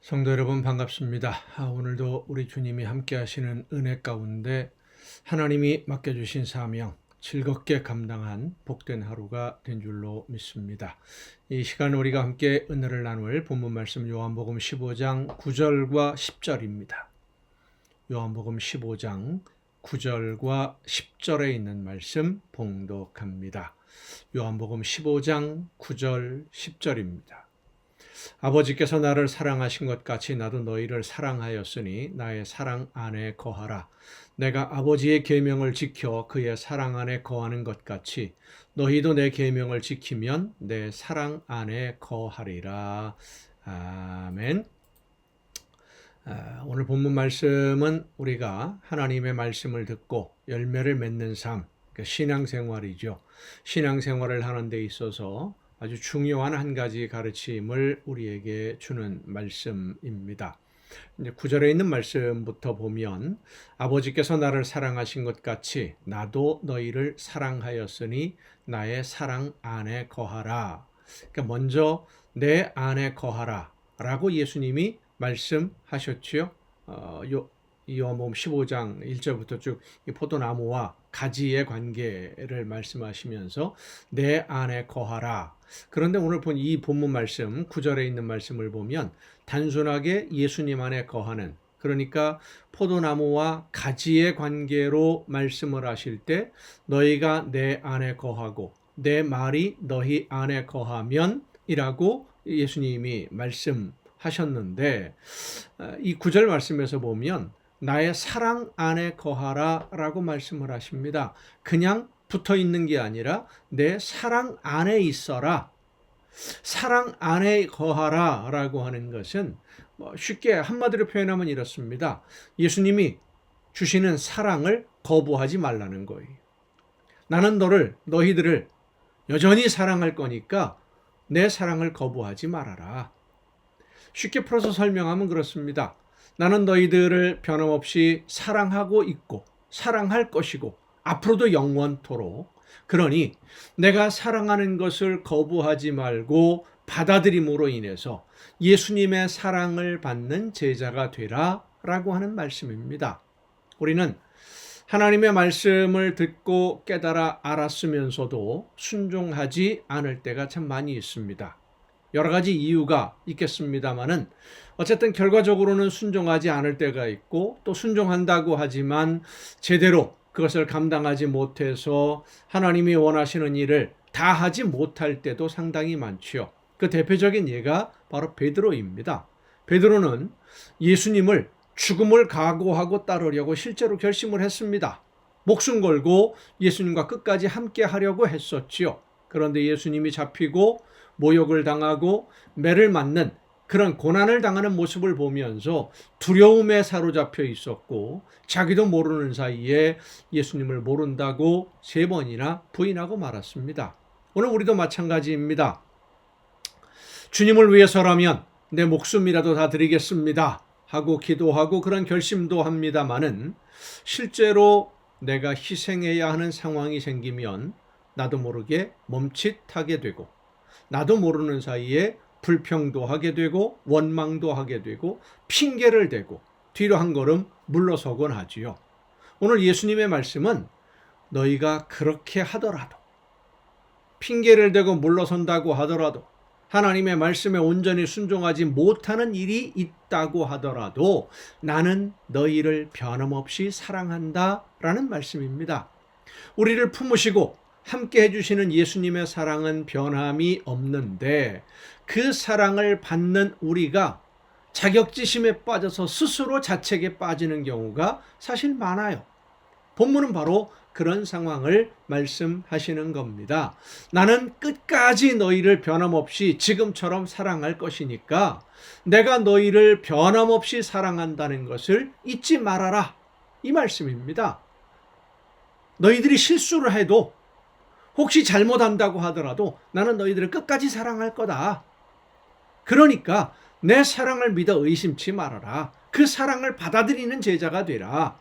성도 여러분 반갑습니다. 오늘도 우리 주님이 함께 하시는 은혜 가운데 하나님이 맡겨주신 사명 즐겁게 감당한 복된 하루가 된 줄로 믿습니다. 이 시간 우리가 함께 은혜를 나눌 본문 말씀 요한복음 15장 9절과 10절입니다. 요한복음 15장 9절과 10절에 있는 말씀 봉독합니다. 요한복음 15장 9절 10절입니다. 아버지께서 나를 사랑하신 것 같이 나도 너희를 사랑하였으니 나의 사랑 안에 거하라. 내가 아버지의 계명을 지켜 그의 사랑 안에 거하는 것 같이 너희도 내 계명을 지키면 내 사랑 안에 거하리라. 아멘. 오늘 본문 말씀은 우리가 하나님의 말씀을 듣고 열매를 맺는 삶, 신앙생활이죠. 신앙생활을 하는 데 있어서 아주 중요한 한 가지 가르침을 우리에게 주는 말씀입니다. 이제 9절에 있는 말씀부터 보면 아버지께서 나를 사랑하신 것 같이 나도 너희를 사랑하였으니 나의 사랑 안에 거하라. 그러니까 먼저 내 안에 거하라 라고 예수님이 말씀하셨지요. 요한복음 15장 1절부터 쭉 이 포도나무와 가지의 관계를 말씀하시면서 내 안에 거하라. 그런데 오늘 본 이 본문 말씀 9절에 있는 말씀을 보면 단순하게 예수님 안에 거하는, 그러니까 포도나무와 가지의 관계로 말씀을 하실 때 너희가 내 안에 거하고 내 말이 너희 안에 거하면 이라고 예수님이 말씀하셨는데, 이 9절 말씀에서 보면 나의 사랑 안에 거하라 라고 말씀을 하십니다. 그냥 붙어 있는 게 아니라 내 사랑 안에 있어라. 사랑 안에 거하라 라고 하는 것은 쉽게 한마디로 표현하면 이렇습니다. 예수님이 주시는 사랑을 거부하지 말라는 거예요. 나는 너희들을 여전히 사랑할 거니까 내 사랑을 거부하지 말아라. 쉽게 풀어서 설명하면 그렇습니다. 나는 너희들을 변함없이 사랑하고 있고 사랑할 것이고 앞으로도 영원토록, 그러니 내가 사랑하는 것을 거부하지 말고 받아들임으로 인해서 예수님의 사랑을 받는 제자가 되라 라고 하는 말씀입니다. 우리는 하나님의 말씀을 듣고 깨달아 알았으면서도 순종하지 않을 때가 참 많이 있습니다. 여러 가지 이유가 있겠습니다만은 어쨌든 결과적으로는 순종하지 않을 때가 있고, 또 순종한다고 하지만 제대로 그것을 감당하지 못해서 하나님이 원하시는 일을 다 하지 못할 때도 상당히 많죠. 그 대표적인 예가 바로 베드로입니다. 베드로는 예수님을 죽음을 각오하고 따르려고 실제로 결심을 했습니다. 목숨 걸고 예수님과 끝까지 함께 하려고 했었지요. 그런데 예수님이 잡히고 모욕을 당하고 매를 맞는 그런 고난을 당하는 모습을 보면서 두려움에 사로잡혀 있었고, 자기도 모르는 사이에 예수님을 모른다고 3번이나 부인하고 말았습니다. 오늘 우리도 마찬가지입니다. 주님을 위해서라면 내 목숨이라도 다 드리겠습니다 하고 기도하고 그런 결심도 합니다마는 실제로 내가 희생해야 하는 상황이 생기면 나도 모르게 멈칫하게 되고, 나도 모르는 사이에 불평도 하게 되고 원망도 하게 되고 핑계를 대고 뒤로 한 걸음 물러서곤 하지요. 오늘 예수님의 말씀은 너희가 그렇게 하더라도, 핑계를 대고 물러선다고 하더라도, 하나님의 말씀에 온전히 순종하지 못하는 일이 있다고 하더라도 나는 너희를 변함없이 사랑한다 라는 말씀입니다. 우리를 품으시고 함께 해주시는 예수님의 사랑은 변함이 없는데, 그 사랑을 받는 우리가 자격지심에 빠져서 스스로 자책에 빠지는 경우가 사실 많아요. 본문은 바로 그런 상황을 말씀하시는 겁니다. 나는 끝까지 너희를 변함없이 지금처럼 사랑할 것이니까 내가 너희를 변함없이 사랑한다는 것을 잊지 말아라, 이 말씀입니다. 너희들이 실수를 해도, 혹시 잘못한다고 하더라도 나는 너희들을 끝까지 사랑할 거다. 그러니까 내 사랑을 믿어 의심치 말아라. 그 사랑을 받아들이는 제자가 되라.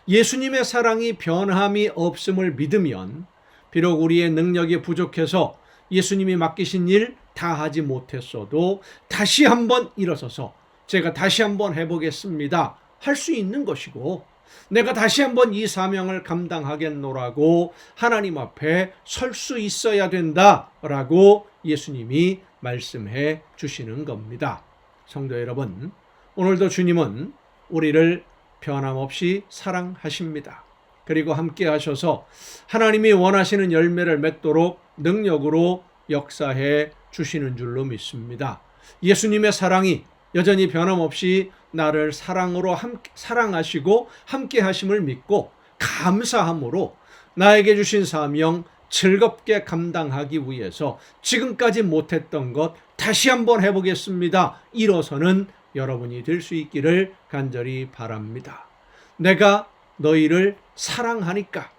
예수님의 사랑이 변함이 없음을 믿으면 비록 우리의 능력이 부족해서 예수님이 맡기신 일 다 하지 못했어도 다시 한번 일어서서 제가 다시 한번 해보겠습니다. 할 수 있는 것이고, 내가 다시 한번 이 사명을 감당하겠노라고 하나님 앞에 설 수 있어야 된다라고 예수님이 말씀해 주시는 겁니다. 성도 여러분, 오늘도 주님은 우리를 변함없이 사랑하십니다. 그리고 함께 하셔서 하나님이 원하시는 열매를 맺도록 능력으로 역사해 주시는 줄로 믿습니다. 예수님의 사랑이 여전히 변함없이 나를 사랑하시고 함께 하심을 믿고 감사함으로 나에게 주신 사명 즐겁게 감당하기 위해서 지금까지 못했던 것 다시 한번 해보겠습니다. 일어서는 여러분이 될 수 있기를 간절히 바랍니다. 내가 너희를 사랑하니까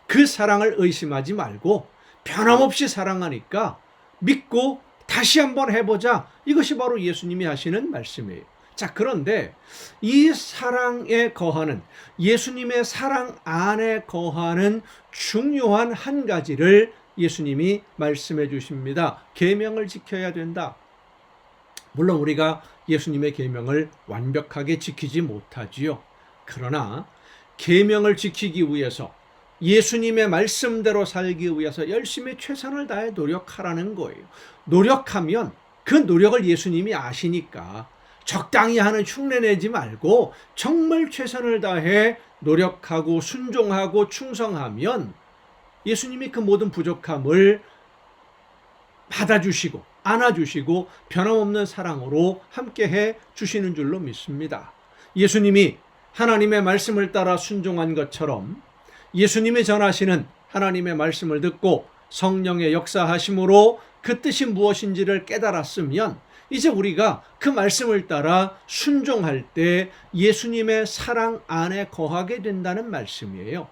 그 사랑을 의심하지 말고 변함없이 사랑하니까 믿고 다시 한번 해보자. 이것이 바로 예수님이 하시는 말씀이에요. 자, 그런데 이 사랑에 거하는, 예수님의 사랑 안에 거하는 중요한 한 가지를 예수님이 말씀해 주십니다. 계명을 지켜야 된다. 물론 우리가 예수님의 계명을 완벽하게 지키지 못하지요. 그러나 계명을 지키기 위해서, 예수님의 말씀대로 살기 위해서 열심히 최선을 다해 노력하라는 거예요. 노력하면 그 노력을 예수님이 아시니까 적당히 하는 흉내 내지 말고 정말 최선을 다해 노력하고 순종하고 충성하면 예수님이 그 모든 부족함을 받아주시고 안아주시고 변함없는 사랑으로 함께해 주시는 줄로 믿습니다. 예수님이 하나님의 말씀을 따라 순종한 것처럼 예수님이 전하시는 하나님의 말씀을 듣고 성령의 역사하심으로 그 뜻이 무엇인지를 깨달았으면 이제 우리가 그 말씀을 따라 순종할 때 예수님의 사랑 안에 거하게 된다는 말씀이에요.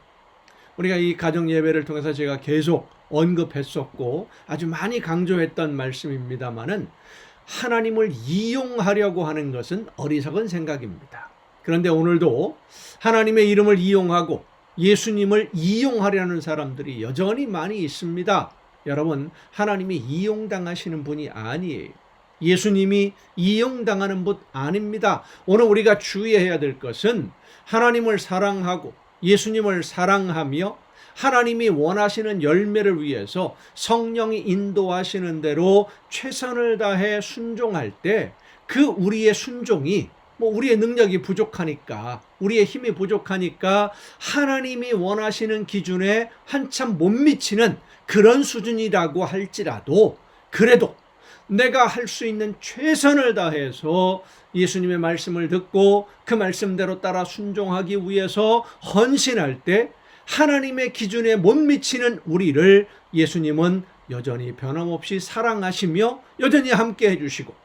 우리가 이 가정 예배를 통해서 제가 계속 언급했었고 아주 많이 강조했던 말씀입니다만은 하나님을 이용하려고 하는 것은 어리석은 생각입니다. 그런데 오늘도 하나님의 이름을 이용하고 예수님을 이용하려는 사람들이 여전히 많이 있습니다. 여러분, 하나님이 이용당하시는 분이 아니에요. 예수님이 이용당하는 분 아닙니다. 오늘 우리가 주의해야 될 것은 하나님을 사랑하고 예수님을 사랑하며 하나님이 원하시는 열매를 위해서 성령이 인도하시는 대로 최선을 다해 순종할 때 그 우리의 순종이 우리의 능력이 부족하니까, 우리의 힘이 부족하니까 하나님이 원하시는 기준에 한참 못 미치는 그런 수준이라고 할지라도 그래도 내가 할 수 있는 최선을 다해서 예수님의 말씀을 듣고 그 말씀대로 따라 순종하기 위해서 헌신할 때 하나님의 기준에 못 미치는 우리를 예수님은 여전히 변함없이 사랑하시며 여전히 함께 해주시고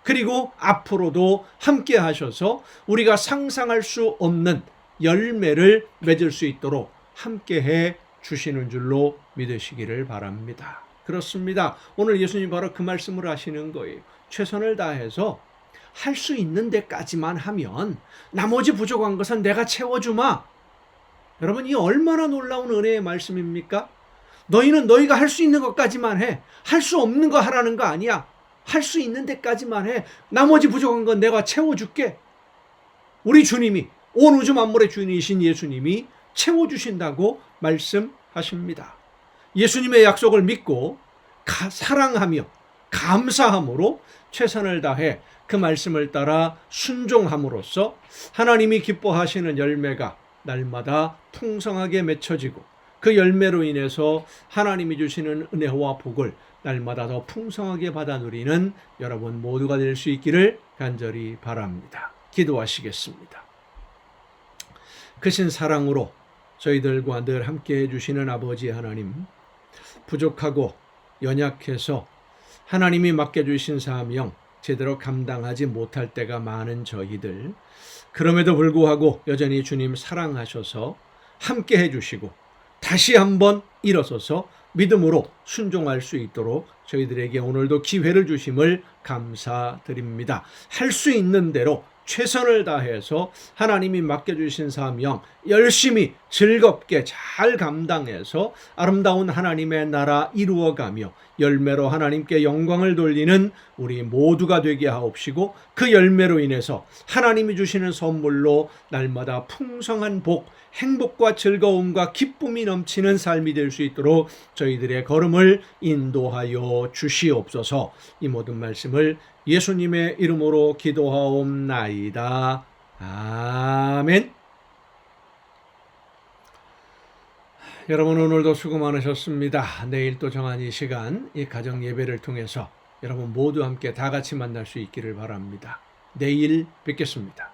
그리고 앞으로도 함께 하셔서 우리가 상상할 수 없는 열매를 맺을 수 있도록 함께 해 주시는 줄로 믿으시기를 바랍니다. 그렇습니다. 오늘 예수님 바로 그 말씀을 하시는 거예요. 최선을 다해서 할 수 있는 데까지만 하면 나머지 부족한 것은 내가 채워주마. 여러분, 이 얼마나 놀라운 은혜의 말씀입니까? 너희는 너희가 할 수 있는 것까지만 해. 할 수 없는 거 하라는 거 아니야. 할 수 있는 데까지만 해. 나머지 부족한 건 내가 채워줄게. 우리 주님이, 온 우주 만물의 주인이신 예수님이 채워주신다고 말씀하십니다. 예수님의 약속을 믿고 사랑하며 감사함으로 최선을 다해 그 말씀을 따라 순종함으로써 하나님이 기뻐하시는 열매가 날마다 풍성하게 맺혀지고 그 열매로 인해서 하나님이 주시는 은혜와 복을 날마다 더 풍성하게 받아 누리는 여러분 모두가 될 수 있기를 간절히 바랍니다. 기도하시겠습니다. 크신 사랑으로 저희들과 늘 함께 해주시는 아버지 하나님, 부족하고 연약해서 하나님이 맡겨주신 사명 제대로 감당하지 못할 때가 많은 저희들, 그럼에도 불구하고 여전히 주님 사랑하셔서 함께 해주시고 다시 한번 일어서서 믿음으로 순종할 수 있도록 저희들에게 오늘도 기회를 주심을 감사드립니다. 할 수 있는 대로 최선을 다해서 하나님이 맡겨주신 사명 열심히 즐겁게 잘 감당해서 아름다운 하나님의 나라 이루어가며 열매로 하나님께 영광을 돌리는 우리 모두가 되게 하옵시고, 그 열매로 인해서 하나님이 주시는 선물로 날마다 풍성한 복, 행복과 즐거움과 기쁨이 넘치는 삶이 될 수 있도록 저희들의 걸음을 인도하여 주시옵소서. 이 모든 말씀을 예수님의 이름으로 기도하옵나이다. 아멘. 여러분, 오늘도 수고 많으셨습니다. 내일 또 정한 이 시간, 이 가정 예배를 통해서 여러분 모두 함께 다 같이 만날 수 있기를 바랍니다. 내일 뵙겠습니다.